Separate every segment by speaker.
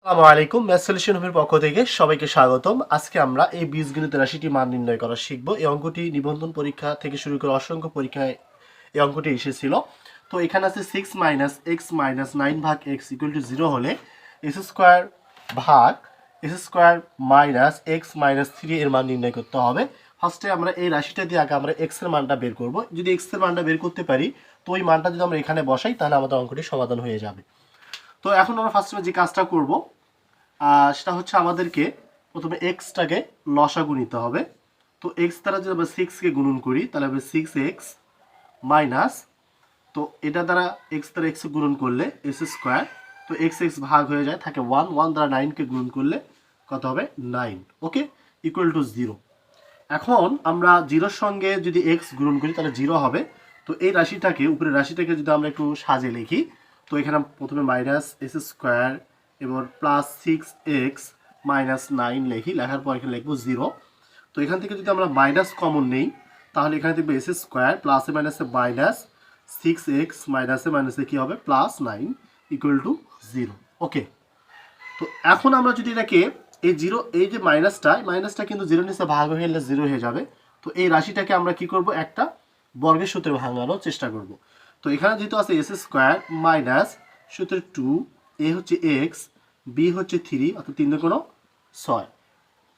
Speaker 1: আসসালামু আলাইকুম, math solution হোমের পক্ষ থেকে সবাইকে স্বাগতম। আজকে আমরা এই বীজগণিত রাশিটি মান নির্ণয় করা শিখব। এই অঙ্কটি নিবন্ধন পরীক্ষা থেকে শুরু করে অসংখ্য পরীক্ষায় এই অঙ্কটি এসেছিল। তো এখানে আছে 6 মাইনাস এক্স মাইনাস 9 ভাগ এক্স ইকুয়াল টু 0 হলে এস স্কোয়ার ভাগ S square minus x minus 3 এর মান নির্ণয় করতে হবে। ফার্স্টে আমরা এই রাশিটা দিয়ে আগে আমরা এক্স এর মানটা বের করব। যদি এক্স এর মানটা বের করতে পারি তো ওই মানটা যদি আমরা এখানে বসাই তাহলে আমাদের অঙ্কটি সমাধান হয়ে যাবে। তো এখন আমরা ফার্স্টে যে কাজটা করব সেটা হচ্ছে আমাদেরকে প্রথমে এক্সটাকে লসাগু নিতে হবে। তো এক্স দ্বারা যদি আমরা 6কে গুণন করি তাহলে হবে 6x মাইনাস, তো এটা দ্বারা এক্স দ্বারা এক্স গুণন করলে এস স্কোয়ার, তো এক্স এক্স ভাগ হয়ে যায়, থাকে 1, 1 দ্বারা 9কে গুণন করলে কত হবে 9, ওকে, ইকুয়াল টু 0। এখন আমরা 0-র সঙ্গে যদি এক্স গুণন করি তাহলে 0 হবে। তো এই রাশিটাকে, উপরের রাশিটাকে যদি আমরা একটু সাজে লিখি, তো এখানে প্রথমে মাইনাস এস স্কোয়ার এবার প্লাস 6x মাইনাস 9 লিখি, লেখার পর এখানে লিখবো 0। তো এখান থেকে যদি আমরা মাইনাস কমন নেই তাহলে এখানে দেখবো এস স্কোয়ার প্লাসে মাইনাসে মাইনাস 6x মাইনাসে মাইনাসে কী হবে প্লাস 9 ইকুয়াল টু 0, ওকে। তো এখন আমরা যদি এটাকে এই 0, এই যে মাইনাসটা কিন্তু 0 নিচে ভাগ হয়ে গেলে 0 হয়ে যাবে। তো এই রাশিটাকে আমরা কি করব, একটা বর্গের সূত্রে ভাঙানোর চেষ্টা করব। তো এখানে যেহেতু আছে এস স্কোয়ার মাইনাস সূত্রে 2, এ হচ্ছে এক্স, বি হচ্ছে 3 অর্থাৎ 3 দুগুণ 6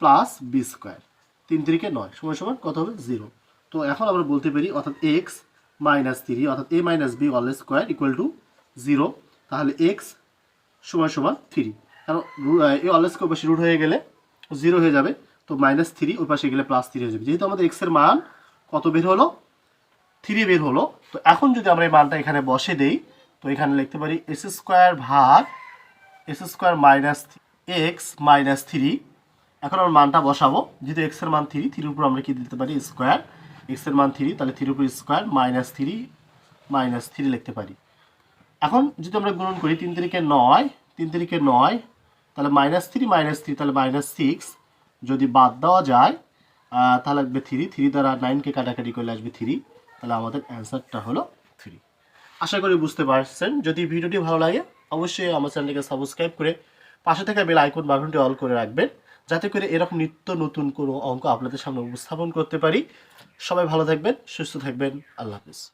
Speaker 1: প্লাস বি স্কোয়ার 3 3 কে 9 সমান সমান কত হবে 0। তো এখন আমরা বলতে পারি অর্থাৎ এক্স মাইনাস 3 অর্থাৎ a minus b whole square equal to 0। তাহলে এক্স সমান সমান 3, কারণ এ অল স্কোয়ার পাশে রুট হয়ে গেলে 0 হয়ে যাবে। তো -3 ওই পাশে গেলে +3 হয়ে যাবে। যেহেতু আমাদের এক্স এর মান কত বের হলো, 3 বের হলো। তো এখন যদি আমরা এই মানটা এখানে বসে দেই তো এখানে লিখতে পারি এস স্কোয়ার ভাগ S square minus x minus 3। এখন আমরা মানটা বসাবো, যেহেতু এক্স এর মান 3, 3 উপর আমরা কি দিতে পারি স্কোয়ার, এক্স এর মান 3 তাহলে 3 উপর স্কোয়ার মাইনাস 3 লিখতে পারি। এখন যদি আমরা গুণন করি 3 3 কে 9, 3 3 কে 9, তাহলে -3 তাহলে -6, যদি বাদ দেওয়া যায় তাহলে আসবে 3, 3 দ্বারা 9কে কাটাকাটি করলে আসবে 3, তাহলে আমাদের অ্যান্সারটা হলো 3। আশা করি বুঝতে পারছেন। যদি ভিডিওটি ভালো লাগে অবশ্যই আমার চ্যানেলটিকে সাবস্ক্রাইব করে পাশে থাকা বেল আইকন বাটনটি অল করে রাখবেন, যাতে করে এরকম নিত্য নতুন কোনো অঙ্ক আপনাদের সামনে উপস্থাপন করতে পারি। সবাই ভালো থাকবেন, সুস্থ থাকবেন, আল্লাহ হাফেজ।